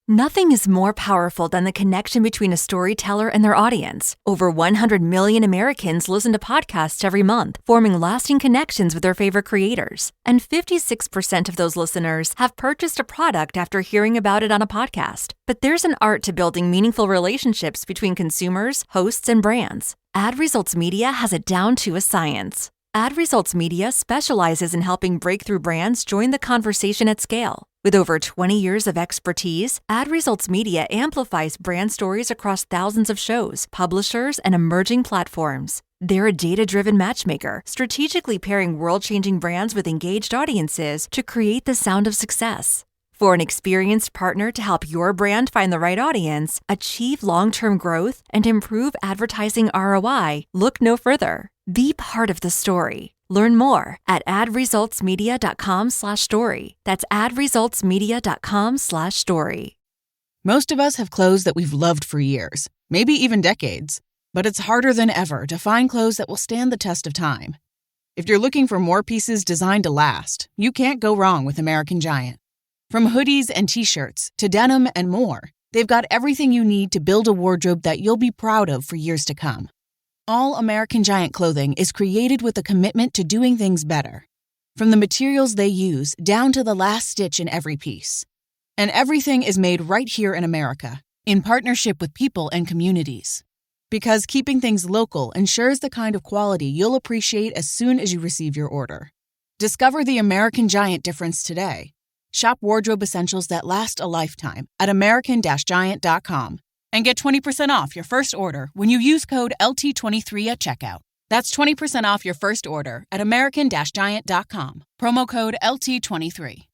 Nothing is more powerful than the connection between a storyteller and their audience. Over 100 million Americans listen to podcasts every month, forming lasting connections with their favorite creators. And 56% of those listeners have purchased a product after hearing about it on a podcast. But there's an art to building meaningful relationships between consumers, hosts, and brands. Ad Results Media has it down to a science. Ad Results Media specializes in helping breakthrough brands join the conversation at scale. With over 20 years of expertise, Ad Results Media amplifies brand stories across thousands of shows, publishers, and emerging platforms. They're a data-driven matchmaker, strategically pairing world-changing brands with engaged audiences to create the sound of success. For an experienced partner to help your brand find the right audience, achieve long-term growth, and improve advertising ROI, look no further. Be part of the story. Learn more at adresultsmedia.com/story. That's adresultsmedia.com/story. Most of us have clothes that we've loved for years, maybe even decades, but it's harder than ever to find clothes that will stand the test of time. If you're looking for more pieces designed to last, you can't go wrong with American Giant. From hoodies and t-shirts to denim and more, they've got everything you need to build a wardrobe that you'll be proud of for years to come. All American Giant clothing is created with a commitment to doing things better. From the materials they use down to the last stitch in every piece. And everything is made right here in America, in partnership with people and communities. Because keeping things local ensures the kind of quality you'll appreciate as soon as you receive your order. Discover the American Giant difference today. Shop wardrobe essentials that last a lifetime at American-Giant.com. And get 20% off your first order when you use code LT23 at checkout. That's 20% off your first order at American-Giant.com. Promo code LT23.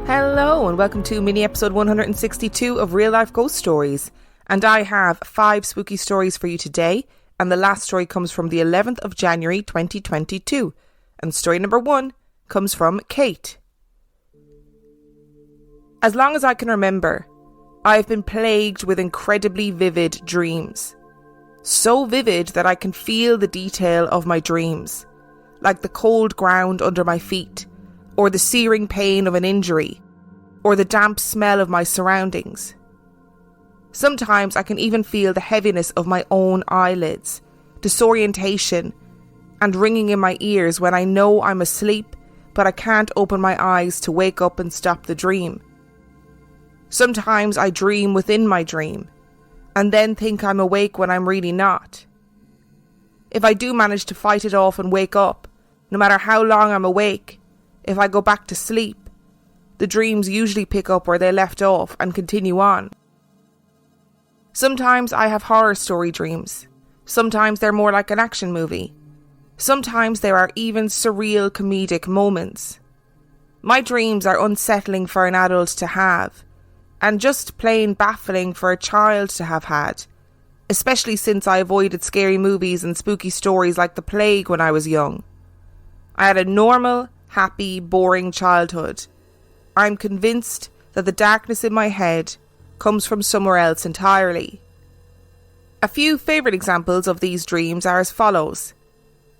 Hello and welcome to mini episode 162 of Real Life Ghost Stories. And I have 5 spooky stories for you today. And the last story comes from the 11th of January 2022. And story number 1 comes from Kate. As long as I can remember, I have been plagued with incredibly vivid dreams. So vivid that I can feel the detail of my dreams, like the cold ground under my feet, or the searing pain of an injury, or the damp smell of my surroundings. Sometimes I can even feel the heaviness of my own eyelids, disorientation, and ringing in my ears when I know I'm asleep, but I can't open my eyes to wake up and stop the dream. Sometimes I dream within my dream, and then think I'm awake when I'm really not. If I do manage to fight it off and wake up, no matter how long I'm awake, if I go back to sleep, the dreams usually pick up where they left off and continue on. Sometimes I have horror story dreams. Sometimes they're more like an action movie. Sometimes there are even surreal comedic moments. My dreams are unsettling for an adult to have, and just plain baffling for a child to have had, especially since I avoided scary movies and spooky stories like the plague when I was young. I had a normal, happy, boring childhood. I'm convinced that the darkness in my head comes from somewhere else entirely. A few favourite examples of these dreams are as follows.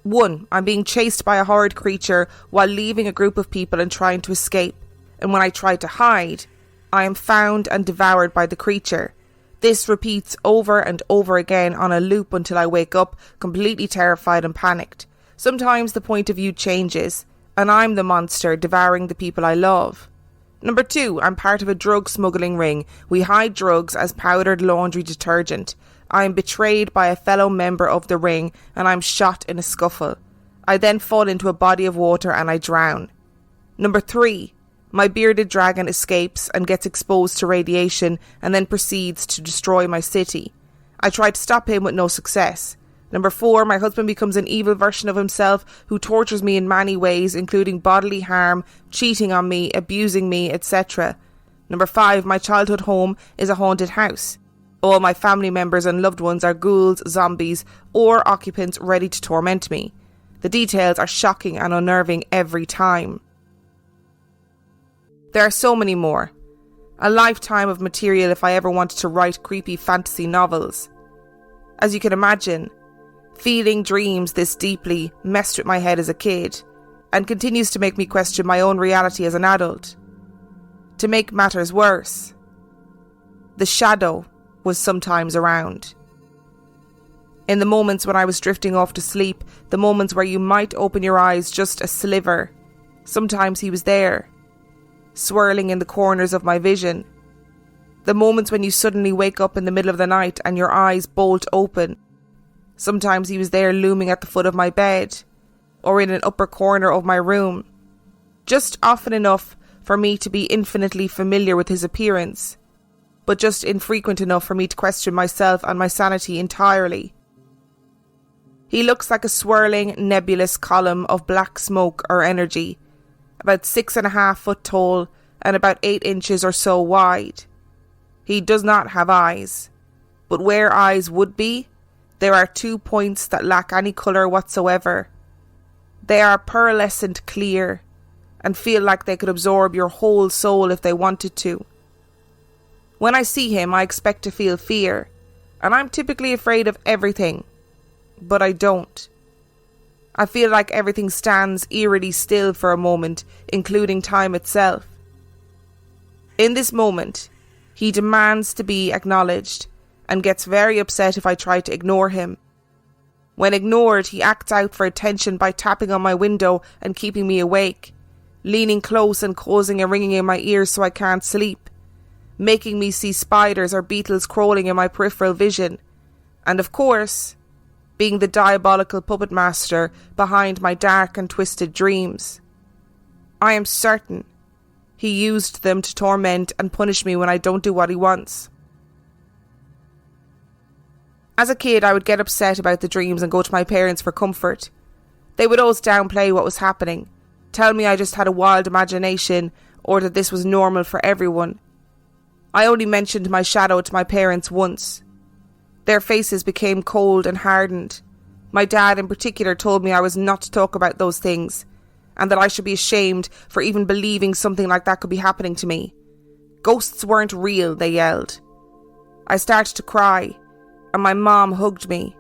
1. I'm being chased by a horrid creature while leaving a group of people and trying to escape, and when I try to hide, I am found and devoured by the creature. This repeats over and over again on a loop until I wake up completely terrified and panicked. Sometimes the point of view changes, and I'm the monster devouring the people I love. 2. I'm part of a drug smuggling ring. We hide drugs as powdered laundry detergent. I am betrayed by a fellow member of the ring, and I'm shot in a scuffle. I then fall into a body of water and I drown. 3. My bearded dragon escapes and gets exposed to radiation and then proceeds to destroy my city. I try to stop him with no success. 4. My husband becomes an evil version of himself who tortures me in many ways, including bodily harm, cheating on me, abusing me, etc. 5. My childhood home is a haunted house. All my family members and loved ones are ghouls, zombies, or occupants ready to torment me. The details are shocking and unnerving every time. There are so many more. A lifetime of material if I ever wanted to write creepy fantasy novels. As you can imagine, feeling dreams this deeply messed with my head as a kid and continues to make me question my own reality as an adult. To make matters worse, the shadow was sometimes around. In the moments when I was drifting off to sleep, the moments where you might open your eyes just a sliver, sometimes he was there, swirling in the corners of my vision. The moments when you suddenly wake up in the middle of the night and your eyes bolt open. Sometimes he was there looming at the foot of my bed or in an upper corner of my room, just often enough for me to be infinitely familiar with his appearance, but just infrequent enough for me to question myself and my sanity entirely. He looks like a swirling, nebulous column of black smoke or energy, about 6.5 foot tall and about 8 inches or so wide. He does not have eyes, but where eyes would be, there are 2 points that lack any colour whatsoever. They are pearlescent clear and feel like they could absorb your whole soul if they wanted to. When I see him, I expect to feel fear, and I'm typically afraid of everything, but I don't. I feel like everything stands eerily still for a moment, including time itself. In this moment, he demands to be acknowledged and gets very upset if I try to ignore him. When ignored, he acts out for attention by tapping on my window and keeping me awake, leaning close and causing a ringing in my ears so I can't sleep, making me see spiders or beetles crawling in my peripheral vision, and of course, being the diabolical puppet master behind my dark and twisted dreams. I am certain he used them to torment and punish me when I don't do what he wants. As a kid, I would get upset about the dreams and go to my parents for comfort. They would always downplay what was happening, tell me I just had a wild imagination or that this was normal for everyone. I only mentioned my shadow to my parents once. Their faces became cold and hardened. My dad in particular told me I was not to talk about those things, and that I should be ashamed for even believing something like that could be happening to me. Ghosts weren't real, they yelled. I started to cry, and my mom hugged me.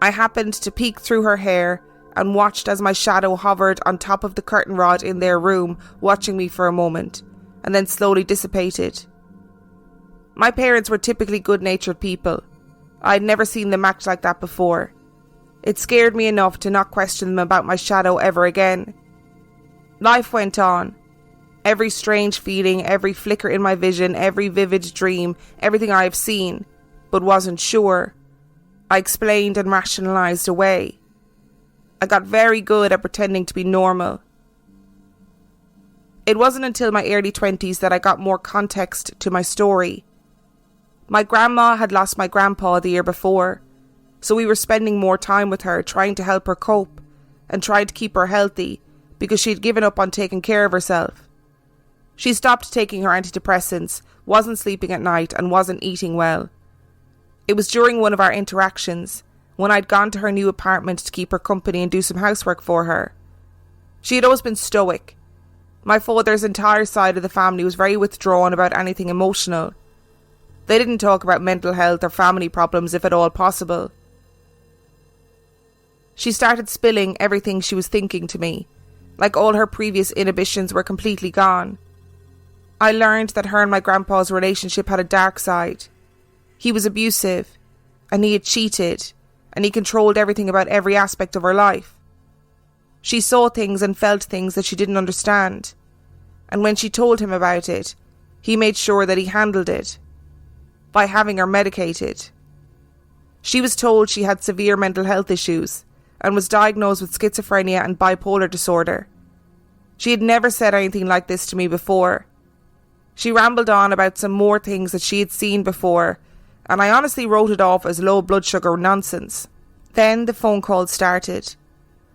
I happened to peek through her hair and watched as my shadow hovered on top of the curtain rod in their room, watching me for a moment, and then slowly dissipated. My parents were typically good-natured people. I had never seen them act like that before. It scared me enough to not question them about my shadow ever again. Life went on. Every strange feeling, every flicker in my vision, every vivid dream, everything I have seen, but wasn't sure, I explained and rationalised away. I got very good at pretending to be normal. It wasn't until my early 20s that I got more context to my story. My grandma had lost my grandpa the year before, so we were spending more time with her, trying to help her cope and trying to keep her healthy because she'd given up on taking care of herself. She stopped taking her antidepressants, wasn't sleeping at night and wasn't eating well. It was during one of our interactions, when I'd gone to her new apartment to keep her company and do some housework for her. She had always been stoic. My father's entire side of the family was very withdrawn about anything emotional. They didn't talk about mental health or family problems if at all possible. She started spilling everything she was thinking to me, like all her previous inhibitions were completely gone. I learned that her and my grandpa's relationship had a dark side. He was abusive, and he had cheated, and he controlled everything about every aspect of her life. She saw things and felt things that she didn't understand, and when she told him about it, he made sure that he handled it by having her medicated. She was told she had severe mental health issues and was diagnosed with schizophrenia and bipolar disorder. She had never said anything like this to me before. She rambled on about some more things that she had seen before, and I honestly wrote it off as low blood sugar nonsense. Then the phone call started.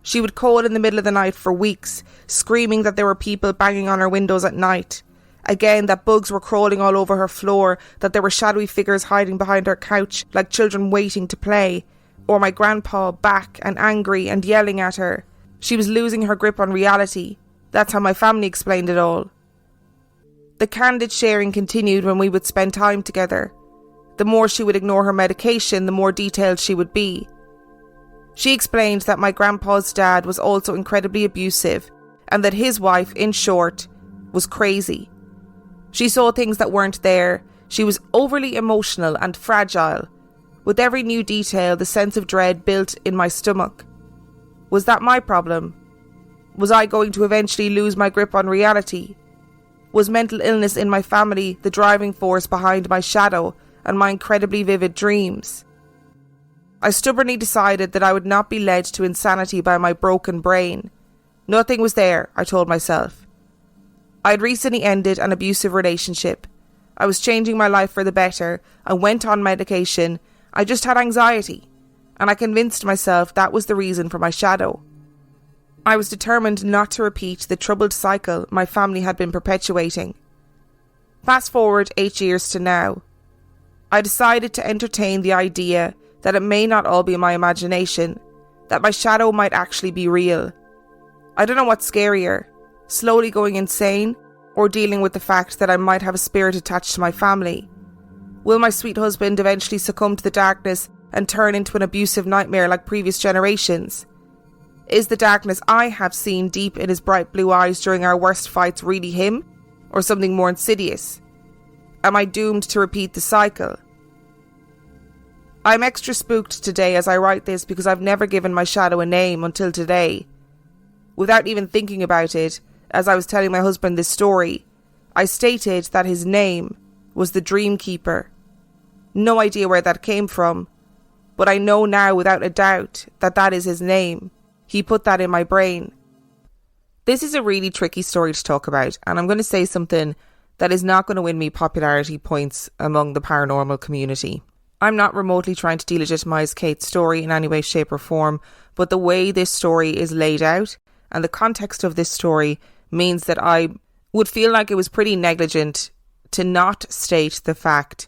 She would call in the middle of the night for weeks, screaming that there were people banging on her windows at night, Again, that bugs were crawling all over her floor, that there were shadowy figures hiding behind her couch like children waiting to play, or my grandpa back and angry and yelling at her. She was losing her grip on reality. That's how my family explained it all. The candid sharing continued when we would spend time together. The more she would ignore her medication, the more detailed she would be. She explained that my grandpa's dad was also incredibly abusive, and that his wife, in short, was crazy. She saw things that weren't there. She was overly emotional and fragile. With every new detail, the sense of dread built in my stomach. Was that my problem? Was I going to eventually lose my grip on reality? Was mental illness in my family the driving force behind my shadow and my incredibly vivid dreams? I stubbornly decided that I would not be led to insanity by my broken brain. Nothing was there, I told myself. I had recently ended an abusive relationship. I was changing my life for the better. I went on medication. I just had anxiety, and I convinced myself that was the reason for my shadow. I was determined not to repeat the troubled cycle my family had been perpetuating. Fast forward 8 years to now. I decided to entertain the idea that it may not all be my imagination, that my shadow might actually be real. I don't know what's scarier, slowly going insane, or dealing with the fact that I might have a spirit attached to my family. Will my sweet husband eventually succumb to the darkness and turn into an abusive nightmare like previous generations? Is the darkness I have seen deep in his bright blue eyes during our worst fights really him, or something more insidious? Am I doomed to repeat the cycle? I'm extra spooked today as I write this because I've never given my shadow a name until today. Without even thinking about it, as I was telling my husband this story, I stated that his name was the Dreamkeeper. No idea where that came from, but I know now without a doubt that that is his name. He put that in my brain. This is a really tricky story to talk about, and I'm going to say something that is not going to win me popularity points among the paranormal community. I'm not remotely trying to delegitimize Kate's story in any way, shape or form, but the way this story is laid out and the context of this story means that I would feel like it was pretty negligent to not state the fact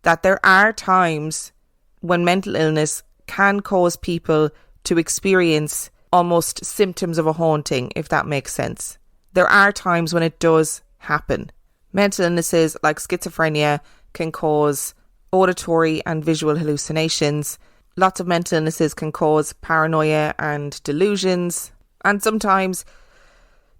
that there are times when mental illness can cause people to experience almost symptoms of a haunting, if that makes sense. There are times when it does happen. Mental illnesses like schizophrenia can cause auditory and visual hallucinations. Lots of mental illnesses can cause paranoia and delusions. And sometimes,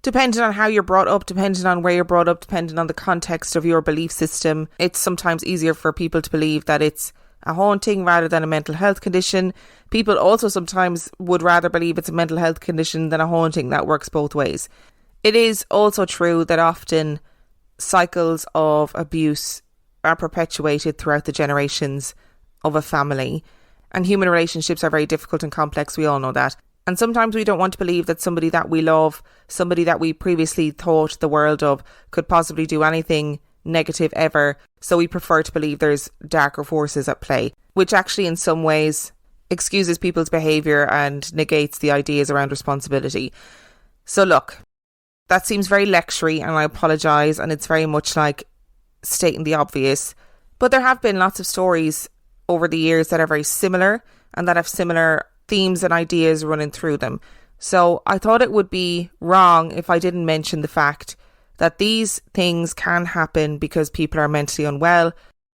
depending on how you're brought up, depending on where you're brought up, depending on the context of your belief system, it's sometimes easier for people to believe that it's a haunting rather than a mental health condition. People also sometimes would rather believe it's a mental health condition than a haunting. That works both ways. It is also true that often cycles of abuse are perpetuated throughout the generations of a family, and human relationships are very difficult and complex. We all know that. And sometimes we don't want to believe that somebody that we love, somebody that we previously thought the world of, could possibly do anything negative ever. So we prefer to believe there's darker forces at play, which actually in some ways excuses people's behaviour and negates the ideas around responsibility. So look, that seems very lectury and I apologise, and it's very much like stating the obvious. But there have been lots of stories over the years that are very similar and that have similar themes and ideas running through them. So I thought it would be wrong if I didn't mention the fact that these things can happen because people are mentally unwell,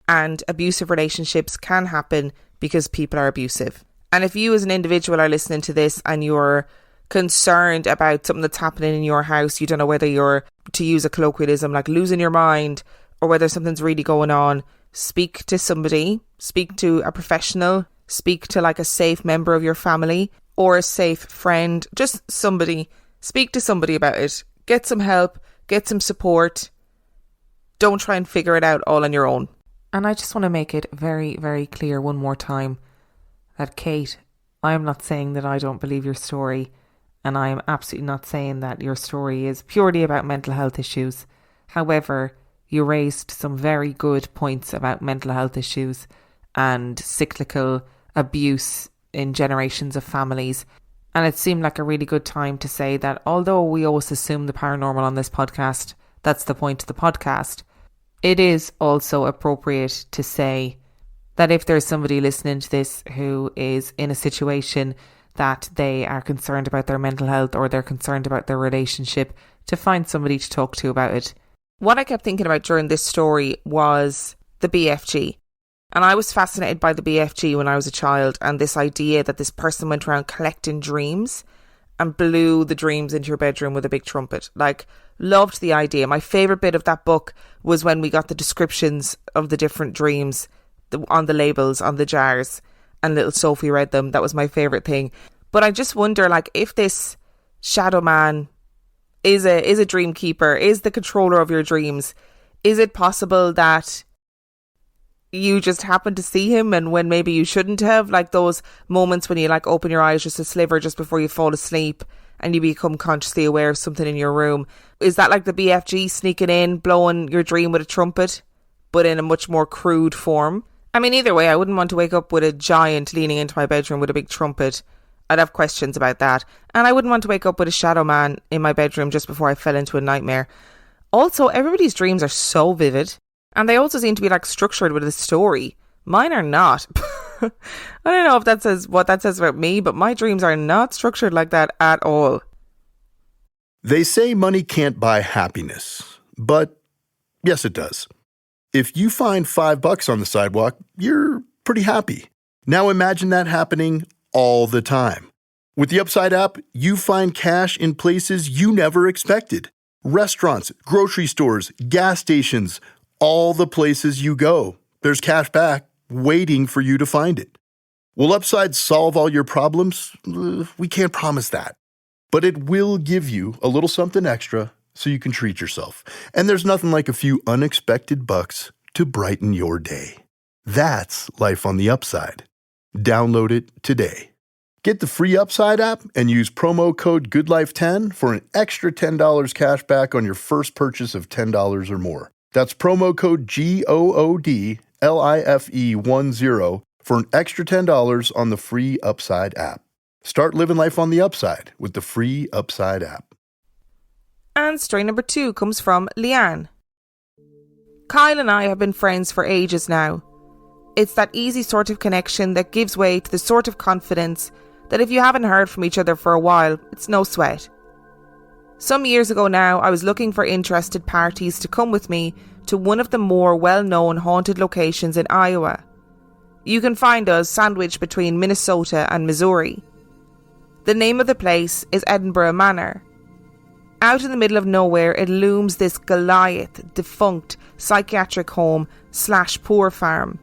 and abusive relationships can happen because people are abusive. And if you as an individual are listening to this and you're concerned about something that's happening in your house, you don't know whether you're, to use a colloquialism, like losing your mind, or whether something's really going on, speak to somebody, speak to a professional, speak to like a safe member of your family or a safe friend, just somebody. Speak to somebody about it. Get some help, get some support. Don't try and figure it out all on your own. And I just want to make it very, very clear one more time that Kate, I am not saying that I don't believe your story, and I am absolutely not saying that your story is purely about mental health issues. However, you raised some very good points about mental health issues and cyclical abuse in generations of families. And it seemed like a really good time to say that although we always assume the paranormal on this podcast, that's the point of the podcast. It is also appropriate to say that if there's somebody listening to this who is in a situation that they are concerned about their mental health or they're concerned about their relationship, to find somebody to talk to about it. What I kept thinking about during this story was the BFG. And I was fascinated by the BFG when I was a child, and this idea that this person went around collecting dreams and blew the dreams into your bedroom with a big trumpet. Like, loved the idea. My favourite bit of that book was when we got the descriptions of the different dreams on the labels, on the jars, and little Sophie read them. That was my favourite thing. But I just wonder, like, if this shadow man is a dream keeper, is the controller of your dreams, is it possible that you just happen to see him and when maybe you shouldn't have, like those moments when you like open your eyes just a sliver just before you fall asleep and you become consciously aware of something in your room? Is that like the BFG sneaking in, blowing your dream with a trumpet, but in a much more crude form? I mean, either way, I wouldn't want to wake up with a giant leaning into my bedroom with a big trumpet. I'd have questions about that. And I wouldn't want to wake up with a shadow man in my bedroom just before I fell into a nightmare. Also, everybody's dreams are so vivid. And they also seem to be like structured with a story. Mine are not. I don't know if that says what that says about me, but my dreams are not structured like that at all. They say money can't buy happiness, but yes, it does. If you find $5 on the sidewalk, you're pretty happy. Now imagine that happening all the time. With the Upside app, you find cash in places you never expected. Restaurants, grocery stores, gas stations, all the places you go. There's cash back waiting for you to find it. Will Upside solve all your problems? We can't promise that. But it will give you a little something extra so you can treat yourself. And there's nothing like a few unexpected bucks to brighten your day. That's life on the Upside. Download it today. Get the free Upside app and use promo code GOODLIFE10 for an extra $10 cash back on your first purchase of $10 or more. That's promo code GOODLIFE10 for an extra $10 on the free Upside app. Start living life on the Upside with the free Upside app. And story number 2 comes from Leanne. Kyle and I have been friends for ages now. It's that easy sort of connection that gives way to the sort of confidence that if you haven't heard from each other for a while, it's no sweat. Some years ago now, I was looking for interested parties to come with me to one of the more well-known haunted locations in Iowa. You can find us sandwiched between Minnesota and Missouri. The name of the place is Edinburgh Manor. Out in the middle of nowhere, it looms this Goliath, defunct psychiatric home / poor farm.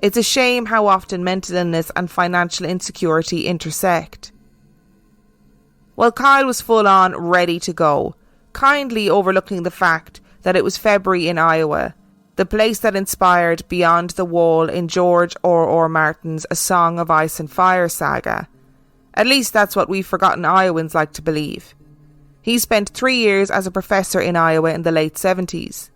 It's a shame how often mental illness and financial insecurity intersect. Well, Kyle was full on ready to go, kindly overlooking the fact that it was February in Iowa, the place that inspired Beyond the Wall in George R.R. Martin's A Song of Ice and Fire saga. At least that's what we forgotten Iowans like to believe. He spent 3 years as a professor in Iowa in the late 70s.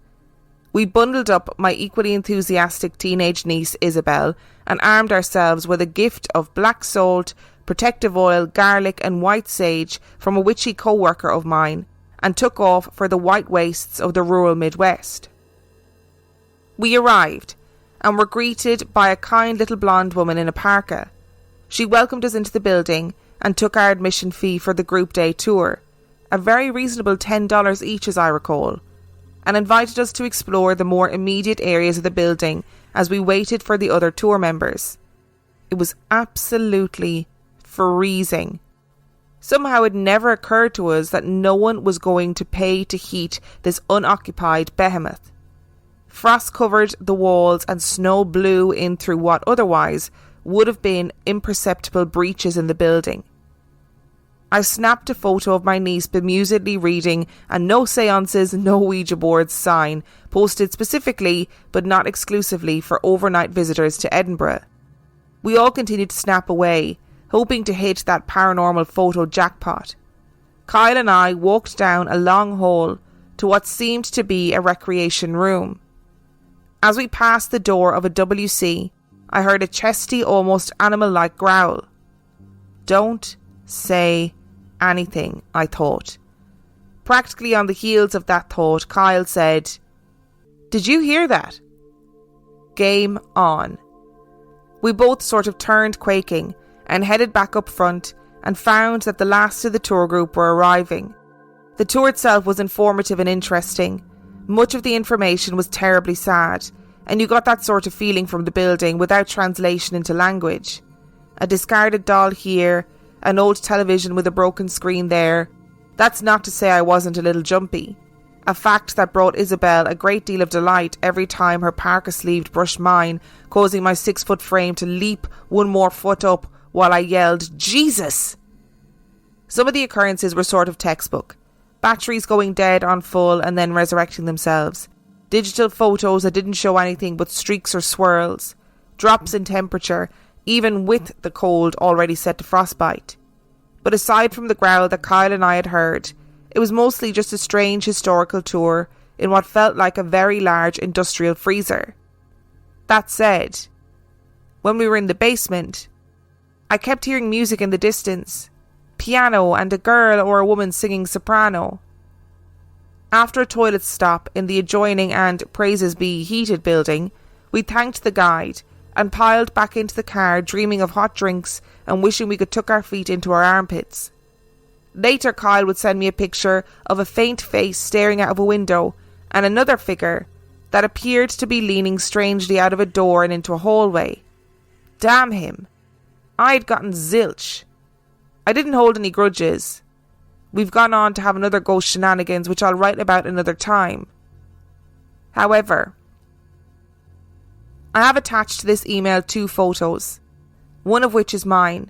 We bundled up my equally enthusiastic teenage niece Isabel and armed ourselves with a gift of black salt, protective oil, garlic and white sage from a witchy co-worker of mine, and took off for the white wastes of the rural Midwest. We arrived and were greeted by a kind little blonde woman in a parka. She welcomed us into the building and took our admission fee for the group day tour, a very reasonable $10 each as I recall, and invited us to explore the more immediate areas of the building as we waited for the other tour members. It was absolutely freezing. Somehow it never occurred to us that no one was going to pay to heat this unoccupied behemoth. Frost covered the walls and snow blew in through what otherwise would have been imperceptible breaches in the building. I snapped a photo of my niece bemusedly reading a "No seances, no Ouija boards" sign posted specifically, but not exclusively, for overnight visitors to Edinburgh. We all continued to snap away, hoping to hit that paranormal photo jackpot. Kyle and I walked down a long hall to what seemed to be a recreation room. As we passed the door of a WC, I heard a chesty, almost animal-like growl. Don't say anything, I thought. Practically on the heels of that thought, Kyle said, "Did you hear that?" Game on. We both sort of turned quaking and headed back up front and found that the last of the tour group were arriving. The tour itself was informative and interesting. Much of the information was terribly sad, and you got that sort of feeling from the building without translation into language. A discarded doll here, an old television with a broken screen there. That's not to say I wasn't a little jumpy. A fact that brought Isabel a great deal of delight every time her parka sleeve brushed mine, causing my 6-foot frame to leap one more foot up while I yelled, "Jesus!" Some of the occurrences were sort of textbook. Batteries going dead on full and then resurrecting themselves. Digital photos that didn't show anything but streaks or swirls. Drops in temperature, even with the cold already set to frostbite. But aside from the growl that Kyle and I had heard, it was mostly just a strange historical tour in what felt like a very large industrial freezer. That said, when we were in the basement, I kept hearing music in the distance. Piano and a girl or a woman singing soprano. After a toilet stop in the adjoining and, praises be, heated building, we thanked the guide and piled back into the car dreaming of hot drinks and wishing we could tuck our feet into our armpits. Later, Kyle would send me a picture of a faint face staring out of a window and another figure that appeared to be leaning strangely out of a door and into a hallway. Damn him. I'd gotten zilch. I didn't hold any grudges. We've gone on to have another ghost shenanigans which I'll write about another time. However, I have attached to this email 2 photos, one of which is mine.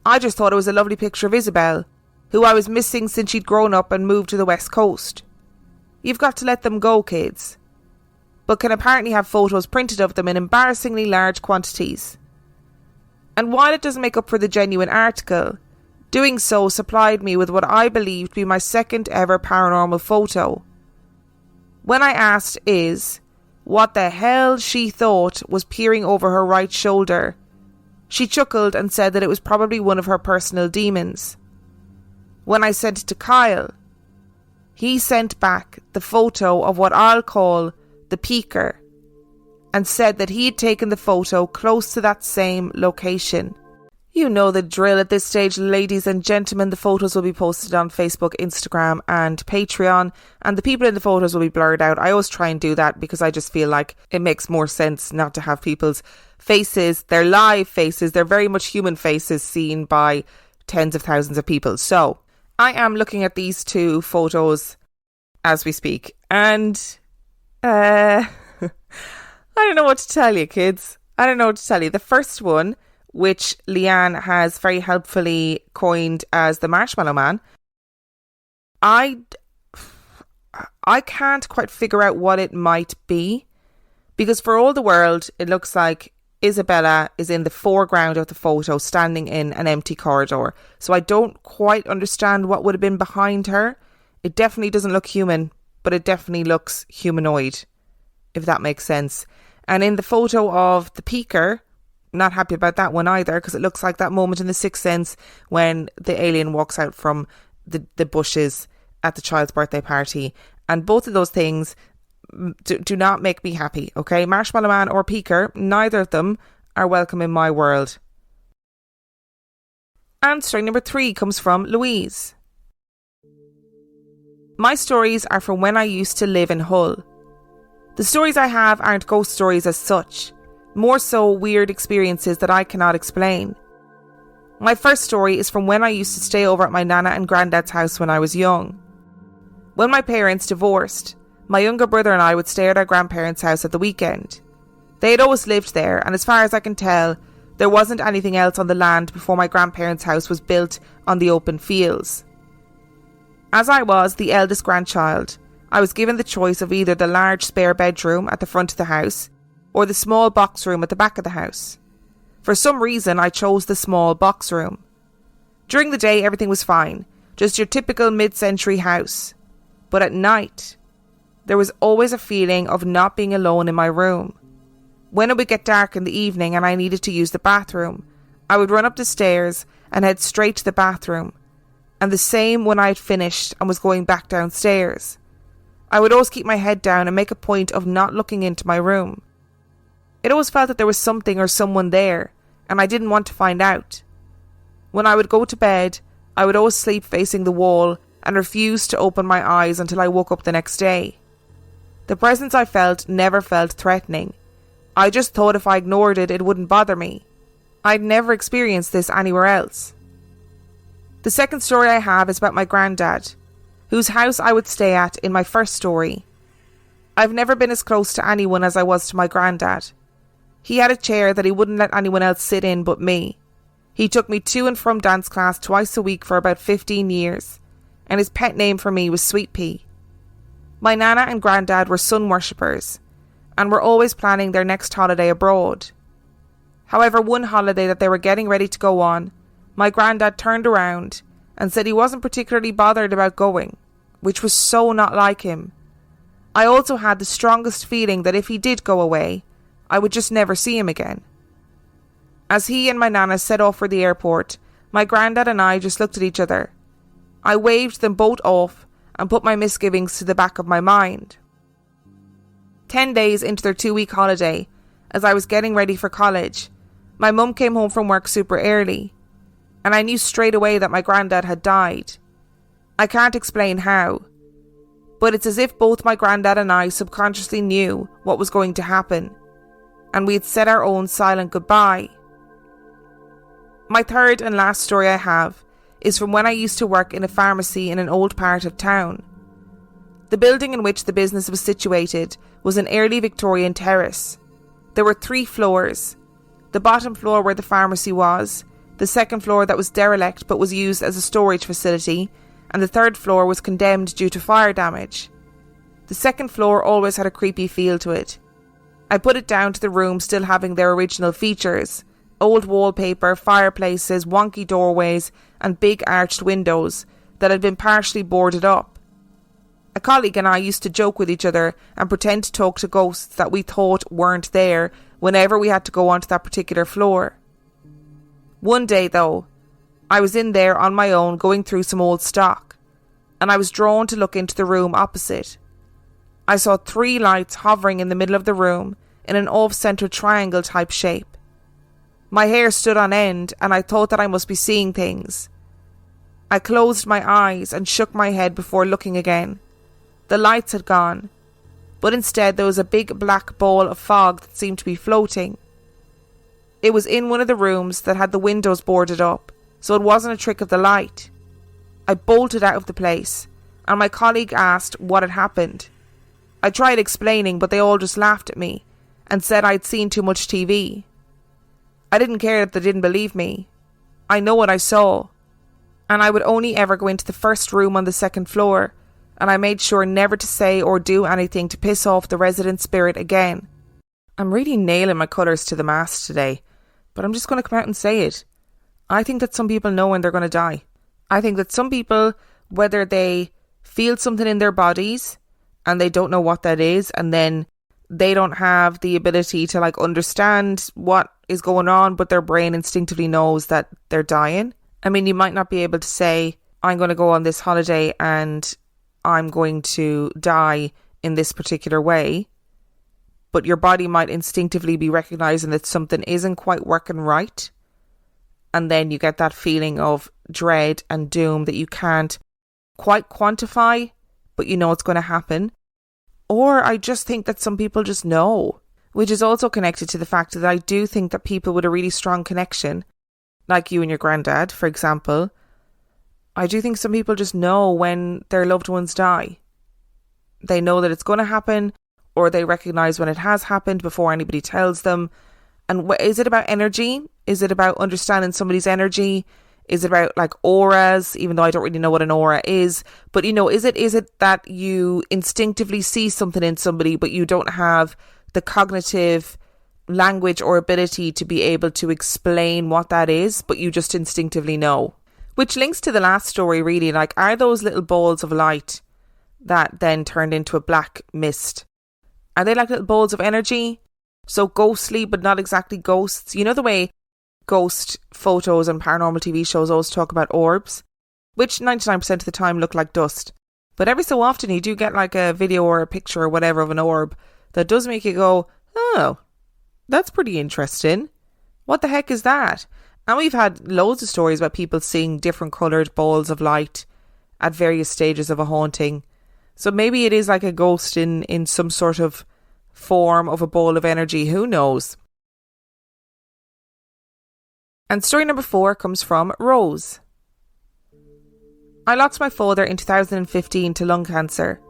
I just thought it was a lovely picture of Isabel, who I was missing since she'd grown up and moved to the West Coast. You've got to let them go, kids. But can apparently have photos printed of them in embarrassingly large quantities. And while it doesn't make up for the genuine article, doing so supplied me with what I believed to be my second ever paranormal photo. When I asked Iz what the hell she thought was peering over her right shoulder, she chuckled and said that it was probably one of her personal demons. When I sent it to Kyle, he sent back the photo of what I'll call the peeker and said that he had taken the photo close to that same location. You know the drill at this stage, ladies and gentlemen. The photos will be posted on Facebook, Instagram and Patreon, and the people in the photos will be blurred out. I always try and do that because I just feel like it makes more sense not to have people's faces, their live faces, they're very much human faces seen by tens of thousands of people. So I am looking at these 2 photos as we speak, and I don't know what to tell you, kids. I don't know what to tell you. The first one, which Leanne has very helpfully coined as the Marshmallow Man, I can't quite figure out what it might be, because for all the world, it looks like Isabella is in the foreground of the photo, standing in an empty corridor. So I don't quite understand what would have been behind her. It definitely doesn't look human, but it definitely looks humanoid, if that makes sense. And in the photo of the peeker, not happy about that one either, because it looks like that moment in The Sixth Sense when the alien walks out from the bushes at the child's birthday party. And both of those things do not make me happy, okay? Marshmallow Man or peeker, neither of them are welcome in my world. And story number 3 comes from Louise. My stories are from when I used to live in Hull. The stories I have aren't ghost stories as such, more so weird experiences that I cannot explain. My first story is from when I used to stay over at my nana and granddad's house when I was young. When my parents divorced, my younger brother and I would stay at our grandparents' house at the weekend. They had always lived there, and as far as I can tell, there wasn't anything else on the land before my grandparents' house was built on the open fields. As I was the eldest grandchild, I was given the choice of either the large spare bedroom at the front of the house or the small box room at the back of the house. For some reason, I chose the small box room. During the day, everything was fine, just your typical mid-century house. But at night, there was always a feeling of not being alone in my room. When it would get dark in the evening and I needed to use the bathroom, I would run up the stairs and head straight to the bathroom. and the same when I had finished and was going back downstairs. I would always keep my head down and make a point of not looking into my room. It always felt that there was something or someone there, and I didn't want to find out. When I would go to bed, I would always sleep facing the wall and refuse to open my eyes until I woke up the next day. The presence I felt never felt threatening. I just thought if I ignored it, it wouldn't bother me. I'd never experienced this anywhere else. The second story I have is about my granddad, whose house I would stay at in my first story. I've never been as close to anyone as I was to my granddad. He had a chair that he wouldn't let anyone else sit in but me. He took me to and from dance class twice a week for about 15 years, and his pet name for me was Sweet Pea. My nana and granddad were sun worshippers, and were always planning their next holiday abroad. However, one holiday that they were getting ready to go on, my granddad turned around and said he wasn't particularly bothered about going, which was so not like him. I also had the strongest feeling that if he did go away, I would just never see him again. As he and my nana set off for the airport, my granddad and I just looked at each other. I waved them both off and put my misgivings to the back of my mind. 10 days into their 2-week holiday, as I was getting ready for college, my mum came home from work super early, and I knew straight away that my granddad had died. I can't explain how, but it's as if both my granddad and I subconsciously knew what was going to happen, and we had said our own silent goodbye. My third and last story I have is from when I used to work in a pharmacy in an old part of town. The building in which the business was situated was an early Victorian terrace. There were 3 floors. The bottom floor where the pharmacy was, the second floor that was derelict but was used as a storage facility, and the third floor was condemned due to fire damage. The second floor always had a creepy feel to it. I put it down to the rooms still having their original features: old wallpaper, fireplaces, wonky doorways, and big arched windows that had been partially boarded up. A colleague and I used to joke with each other and pretend to talk to ghosts that we thought weren't there whenever we had to go onto that particular floor. One day, though, I was in there on my own going through some old stock, and I was drawn to look into the room opposite. I saw 3 lights hovering in the middle of the room in an off-centre triangle type shape. My hair stood on end, and I thought that I must be seeing things. I closed my eyes and shook my head before looking again. The lights had gone, but instead there was a big black ball of fog that seemed to be floating. It was in one of the rooms that had the windows boarded up, so it wasn't a trick of the light. I bolted out of the place, and my colleague asked what had happened. I tried explaining, but they all just laughed at me and said I'd seen too much TV. I didn't care that they didn't believe me. I know what I saw, and I would only ever go into the first room on the second floor, and I made sure never to say or do anything to piss off the resident spirit again. I'm really nailing my colours to the mast today, but I'm just going to come out and say it. I think that some people know when they're going to die. I think that some people, whether they feel something in their bodies and they don't know what that is, and then they don't have the ability to understand what is going on, but their brain instinctively knows that they're dying. I mean, you might not be able to say, I'm going to go on this holiday and I'm going to die in this particular way, but your body might instinctively be recognising that something isn't quite working right, and then you get that feeling of dread and doom that you can't quite quantify, but you know it's going to happen. Or I just think that some people just know, which is also connected to the fact that I do think that people with a really strong connection, like you and your granddad, for example, I do think some people just know when their loved ones die. They know that it's going to happen, or they recognise when it has happened before anybody tells them. And is it about energy? Is it about understanding somebody's energy? Is it about auras, even though I don't really know what an aura is? But is it that you instinctively see something in somebody, but you don't have the cognitive language or ability to be able to explain what that is, but you just instinctively know? Which links to the last story, really. Are those little balls of light that then turned into a black mist, are they like little balls of energy? So ghostly, but not exactly ghosts. You know the way ghost photos and paranormal TV shows always talk about orbs? which 99% of the time look like dust. But every so often you do get like a video or a picture or whatever of an orb that does make you go, oh, that's pretty interesting. What the heck is that? And we've had loads of stories about people seeing different coloured balls of light at various stages of a haunting. So maybe it is like a ghost in some sort of form of a ball of energy. Who knows? And story number 4 comes from Rose. I lost my father in 2015 to lung cancer.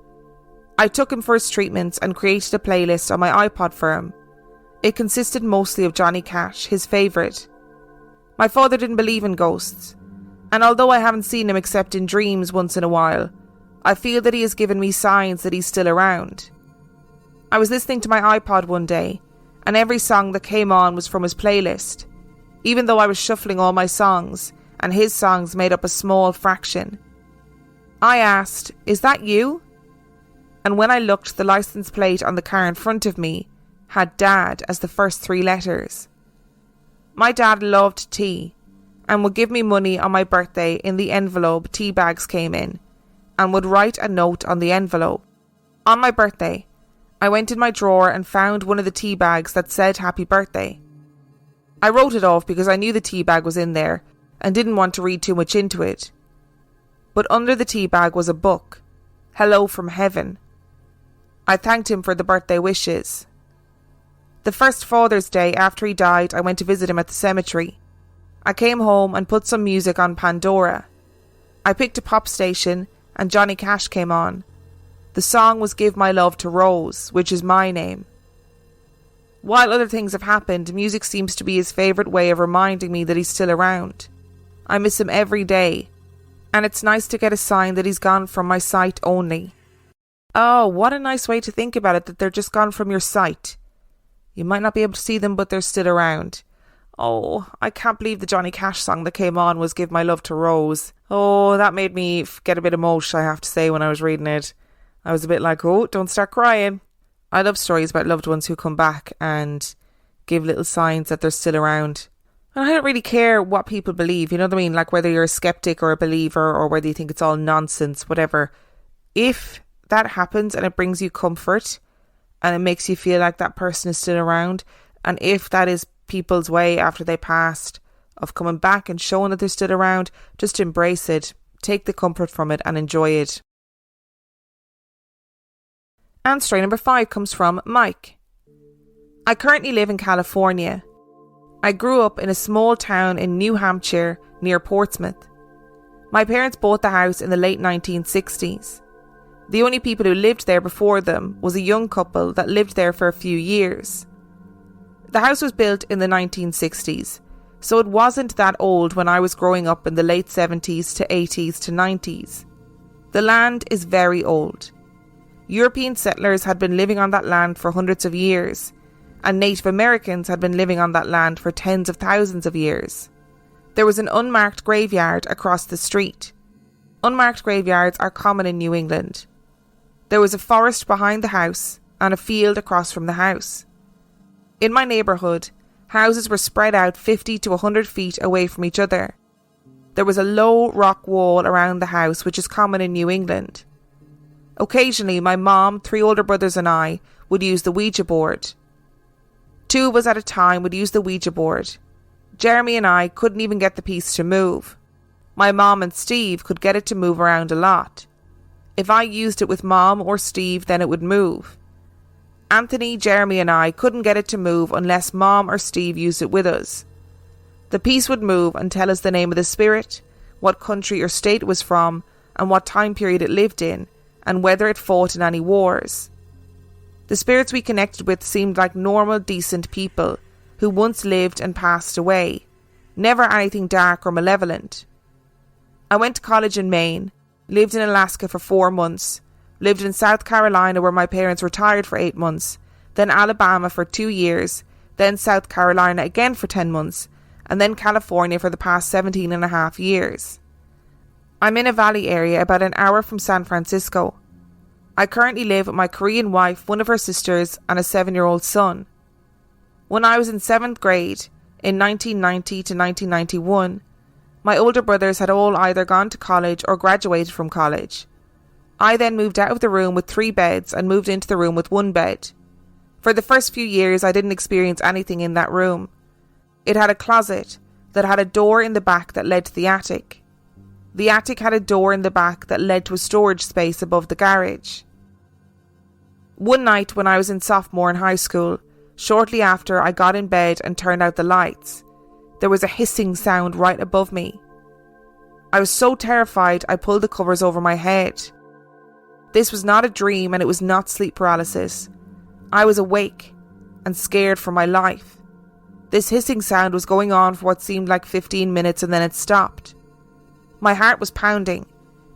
I took him for his treatments and created a playlist on my iPod for him. It consisted mostly of Johnny Cash, his favourite. My father didn't believe in ghosts, and although I haven't seen him except in dreams once in a while, I feel that he has given me signs that he's still around. I was listening to my iPod one day, and every song that came on was from his playlist, even though I was shuffling all my songs, and his songs made up a small fraction. I asked, "Is that you?" And when I looked, the license plate on the car in front of me had Dad as the first 3 letters. My dad loved tea and would give me money on my birthday in the envelope tea bags came in, and would write a note on the envelope. On my birthday, I went in my drawer and found one of the tea bags that said happy birthday. I wrote it off because I knew the tea bag was in there and didn't want to read too much into it. But under the tea bag was a book, Hello from Heaven. I thanked him for the birthday wishes. The first Father's Day after he died, I went to visit him at the cemetery. I came home and put some music on Pandora. I picked a pop station and Johnny Cash came on. The song was Give My Love to Rose, which is my name. While other things have happened, music seems to be his favourite way of reminding me that he's still around. I miss him every day, and it's nice to get a sign that he's gone from my sight only. Oh, what a nice way to think about it, that they're just gone from your sight. You might not be able to see them, but they're still around. Oh, I can't believe the Johnny Cash song that came on was Give My Love to Rose. Oh, that made me get a bit emotional, I have to say, when I was reading it. I was a bit like, oh, don't start crying. I love stories about loved ones who come back and give little signs that they're still around. And I don't really care what people believe, you know what I mean? Like whether you're a skeptic or a believer or whether you think it's all nonsense, whatever. If that happens and it brings you comfort and it makes you feel like that person is still around, and if that is people's way after they passed of coming back and showing that they're still around, just embrace it, take the comfort from it and enjoy it. And story number 5 comes from Mike. I currently live in California. I grew up in a small town in New Hampshire near Portsmouth. My parents bought the house in the late 1960s. The only people who lived there before them was a young couple that lived there for a few years. The house was built in the 1960s, so it wasn't that old when I was growing up in the late 70s to 80s to 90s. The land is very old. European settlers had been living on that land for hundreds of years, and Native Americans had been living on that land for tens of thousands of years. There was an unmarked graveyard across the street. Unmarked graveyards are common in New England. There was a forest behind the house and a field across from the house. In my neighbourhood, houses were spread out 50 to 100 feet away from each other. There was a low rock wall around the house, which is common in New England. Occasionally, my mom, 3 older brothers and I would use the Ouija board. 2 of us at a time would use the Ouija board. Jeremy and I couldn't even get the piece to move. My mom and Steve could get it to move around a lot. If I used it with Mom or Steve, then it would move. Anthony, Jeremy and I couldn't get it to move unless Mom or Steve used it with us. The piece would move and tell us the name of the spirit, what country or state it was from, and what time period it lived in, and whether it fought in any wars. The spirits we connected with seemed like normal, decent people who once lived and passed away, never anything dark or malevolent. I went to college in Maine, lived in Alaska for 4 months, lived in South Carolina where my parents retired for 8 months, then Alabama for 2 years, then South Carolina again for 10 months, and then California for the past 17 and a half years. I'm in a valley area about an hour from San Francisco. I currently live with my Korean wife, one of her sisters, and a 7-year-old son. When I was in 7th grade, in 1990 to 1991, My older brothers had all either gone to college or graduated from college. I then moved out of the room with 3 beds and moved into the room with 1 bed. For the first few years, I didn't experience anything in that room. It had a closet that had a door in the back that led to the attic. The attic had a door in the back that led to a storage space above the garage. One night when I was in sophomore in high school, shortly after I got in bed and turned out the lights, there was a hissing sound right above me. I was so terrified I pulled the covers over my head. This was not a dream and it was not sleep paralysis. I was awake and scared for my life. This hissing sound was going on for what seemed like 15 minutes and then it stopped. My heart was pounding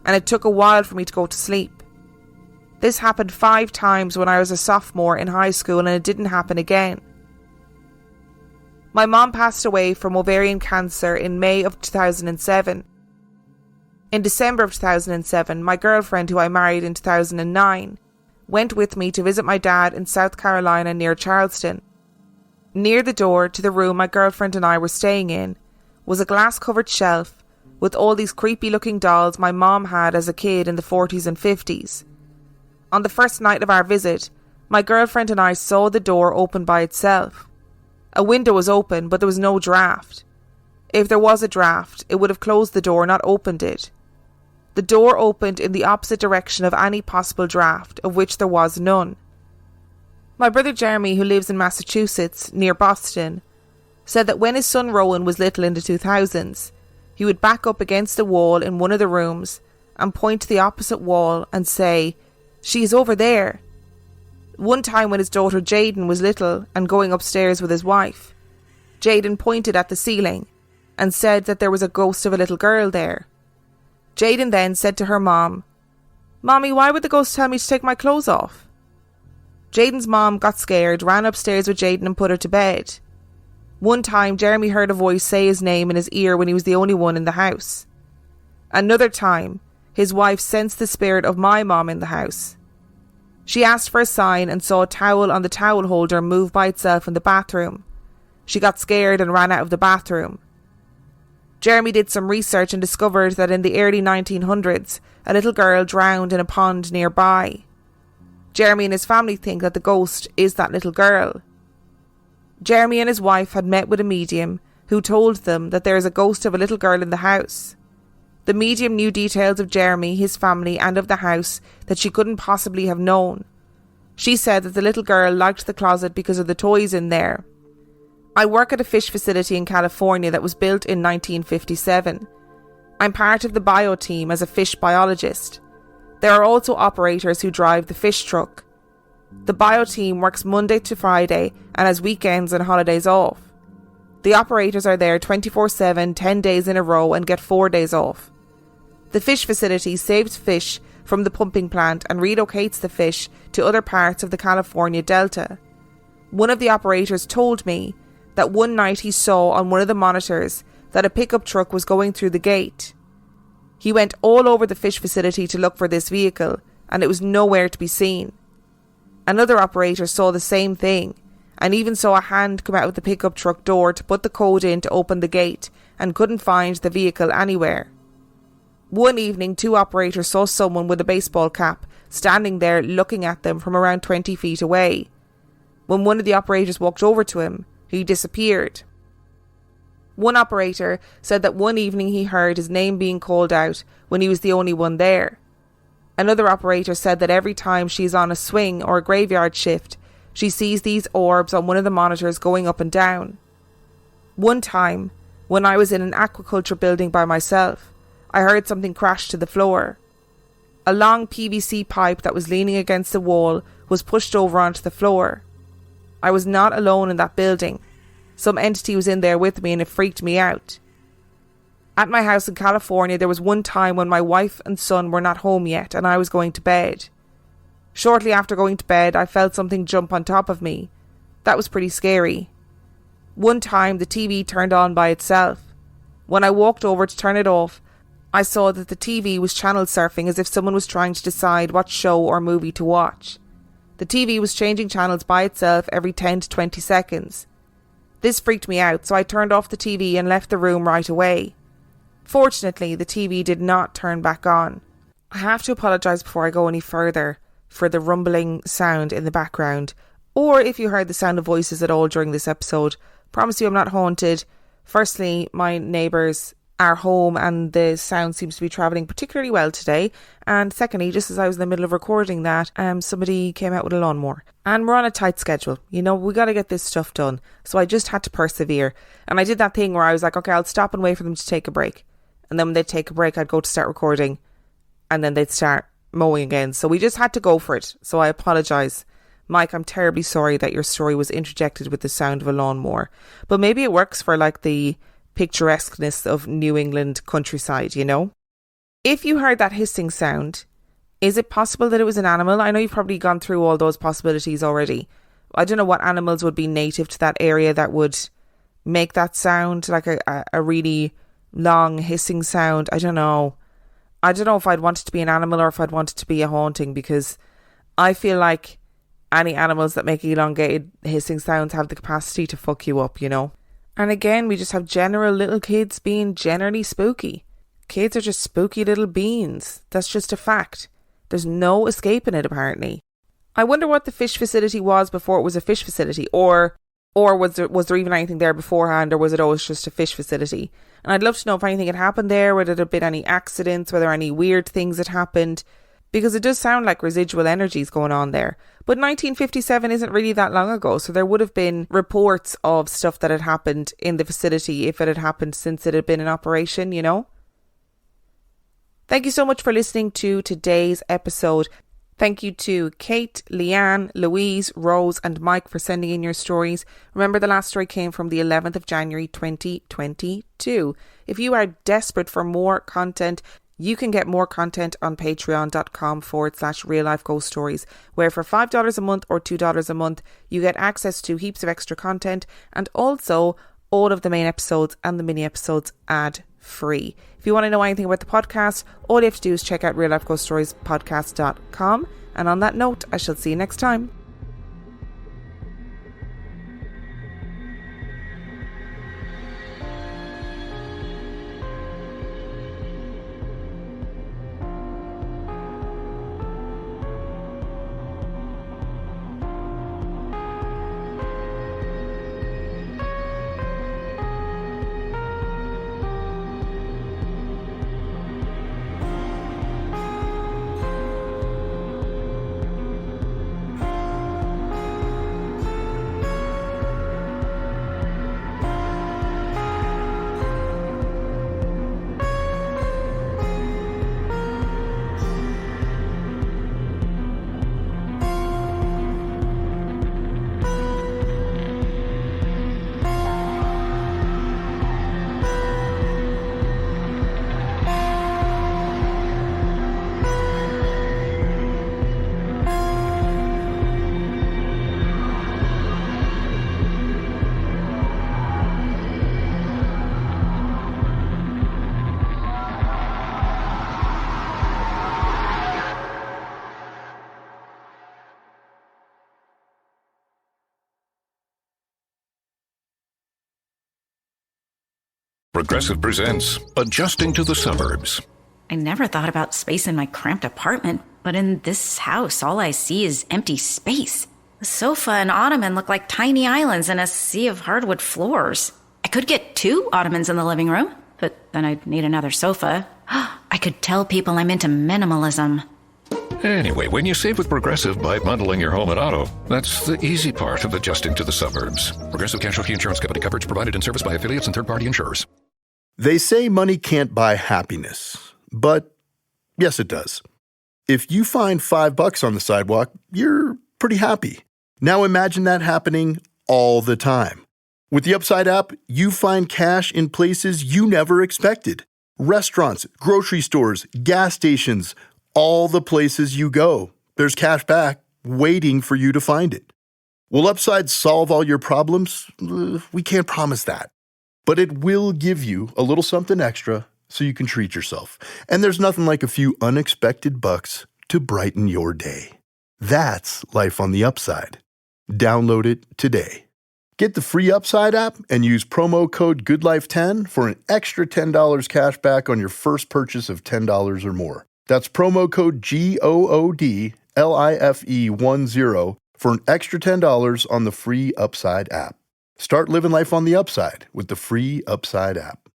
and it took a while for me to go to sleep. This happened 5 times when I was a sophomore in high school and it didn't happen again. My mom passed away from ovarian cancer in May of 2007. In December of 2007, my girlfriend, who I married in 2009, went with me to visit my dad in South Carolina near Charleston. Near the door to the room my girlfriend and I were staying in was a glass-covered shelf with all these creepy-looking dolls my mom had as a kid in the 40s and 50s. On the first night of our visit, my girlfriend and I saw the door open by itself. A window was open, but there was no draft. If there was a draft, it would have closed the door, not opened it. The door opened in the opposite direction of any possible draft, of which there was none. My brother Jeremy, who lives in Massachusetts, near Boston, said that when his son Rowan was little in the 2000s, he would back up against the wall in one of the rooms and point to the opposite wall and say, "She is over there." One time when his daughter Jaden was little and going upstairs with his wife, Jaden pointed at the ceiling and said that there was a ghost of a little girl there. Jaden then said to her mom, "Mommy, why would the ghost tell me to take my clothes off?" Jaden's mom got scared, ran upstairs with Jaden and put her to bed. One time Jeremy heard a voice say his name in his ear when he was the only one in the house. Another time, his wife sensed the spirit of my mom in the house. She asked for a sign and saw a towel on the towel holder move by itself in the bathroom. She got scared and ran out of the bathroom. Jeremy did some research and discovered that in the early 1900s, a little girl drowned in a pond nearby. Jeremy and his family think that the ghost is that little girl. Jeremy and his wife had met with a medium who told them that there is a ghost of a little girl in the house. The medium knew details of Jeremy, his family, and of the house that she couldn't possibly have known. She said that the little girl liked the closet because of the toys in there. I work at a fish facility in California that was built in 1957. I'm part of the bio team as a fish biologist. There are also operators who drive the fish truck. The bio team works Monday to Friday and has weekends and holidays off. The operators are there 24/7, 10 days in a row and get 4 days off. The fish facility saves fish from the pumping plant and relocates the fish to other parts of the California Delta. One of the operators told me that one night he saw on one of the monitors that a pickup truck was going through the gate. He went all over the fish facility to look for this vehicle and it was nowhere to be seen. Another operator saw the same thing and even saw a hand come out of the pickup truck door to put the code in to open the gate and couldn't find the vehicle anywhere. One evening, 2 operators saw someone with a baseball cap standing there looking at them from around 20 feet away. When one of the operators walked over to him, he disappeared. One operator said that one evening he heard his name being called out when he was the only one there. Another operator said that every time she's on a swing or a graveyard shift, she sees these orbs on one of the monitors going up and down. One time, when I was in an aquaculture building by myself, I heard something crash to the floor. A long PVC pipe that was leaning against the wall was pushed over onto the floor. I was not alone in that building. Some entity was in there with me and it freaked me out. At my house in California, there was one time when my wife and son were not home yet and I was going to bed. Shortly after going to bed, I felt something jump on top of me. That was pretty scary. One time, the TV turned on by itself. When I walked over to turn it off, I saw that the TV was channel surfing as if someone was trying to decide what show or movie to watch. The TV was changing channels by itself every 10 to 20 seconds. This freaked me out, so I turned off the TV and left the room right away. Fortunately, the TV did not turn back on. I have to apologise before I go any further for the rumbling sound in the background, or if you heard the sound of voices at all during this episode. Promise you I'm not haunted. Firstly, my neighbours are home and the sound seems to be travelling particularly well today. And secondly, just as I was in the middle of recording that, somebody came out with a lawnmower. And we're on a tight schedule. You know, we got to get this stuff done. So I just had to persevere. And I did that thing where I was like, okay, I'll stop and wait for them to take a break. And then when they'd take a break, I'd go to start recording. And then they'd start mowing again. So we just had to go for it. So I apologise. Mike, I'm terribly sorry that your story was interjected with the sound of a lawnmower. But maybe it works for like the picturesqueness of New England countryside, you know? If you heard that hissing sound, is it possible that it was an animal? I know you've probably gone through all those possibilities already. I don't know what animals would be native to that area that would make that sound, like a really long hissing sound. I don't know if I'd want it to be an animal or if I'd want it to be a haunting, because I feel like any animals that make elongated hissing sounds have the capacity to fuck you up, you know? And again, we just have general little kids being generally spooky. Kids are just spooky little beings. That's just a fact. There's no escaping it, apparently. I wonder what the fish facility was before it was a fish facility, or was there even anything there beforehand, or was it always just a fish facility? And I'd love to know if anything had happened there, whether there had been any accidents, whether any weird things had happened, because it does sound like residual energies going on there. But 1957 isn't really that long ago, so there would have been reports of stuff that had happened in the facility if it had happened since it had been in operation, you know? Thank you so much for listening to today's episode. Thank you to Kate, Leanne, Louise, Rose and Mike for sending in your stories. Remember, the last story came from the 11th of January 2022. If you are desperate for more content, you can get more content on patreon.com/real life ghost stories, where for $5 a month or $2 a month, you get access to heaps of extra content and also all of the main episodes and the mini episodes ad free. If you want to know anything about the podcast, all you have to do is check out reallifeghoststoriespodcast.com. And on that note, I shall see you next time. Progressive presents Adjusting to the Suburbs. I never thought about space in my cramped apartment, but in this house, all I see is empty space. The sofa and ottoman look like tiny islands in a sea of hardwood floors. I could get 2 ottomans in the living room, but then I'd need another sofa. I could tell people I'm into minimalism. Anyway, when you save with Progressive by bundling your home and auto, that's the easy part of adjusting to the suburbs. Progressive Casualty Insurance Company. Coverage provided and serviced by affiliates and third-party insurers. They say money can't buy happiness, but yes, it does. If you find $5 on the sidewalk, you're pretty happy. Now imagine that happening all the time. With the Upside app, you find cash in places you never expected. Restaurants, grocery stores, gas stations, all the places you go. There's cash back waiting for you to find it. Will Upside solve all your problems? We can't promise that. But it will give you a little something extra so you can treat yourself. And there's nothing like a few unexpected bucks to brighten your day. That's life on the Upside. Download it today. Get the free Upside app and use promo code GoodLife10 for an extra $10 cash back on your first purchase of $10 or more. That's promo code GOODLIFE10 for an extra $10 on the free Upside app. Start living life on the upside with the free Upside app.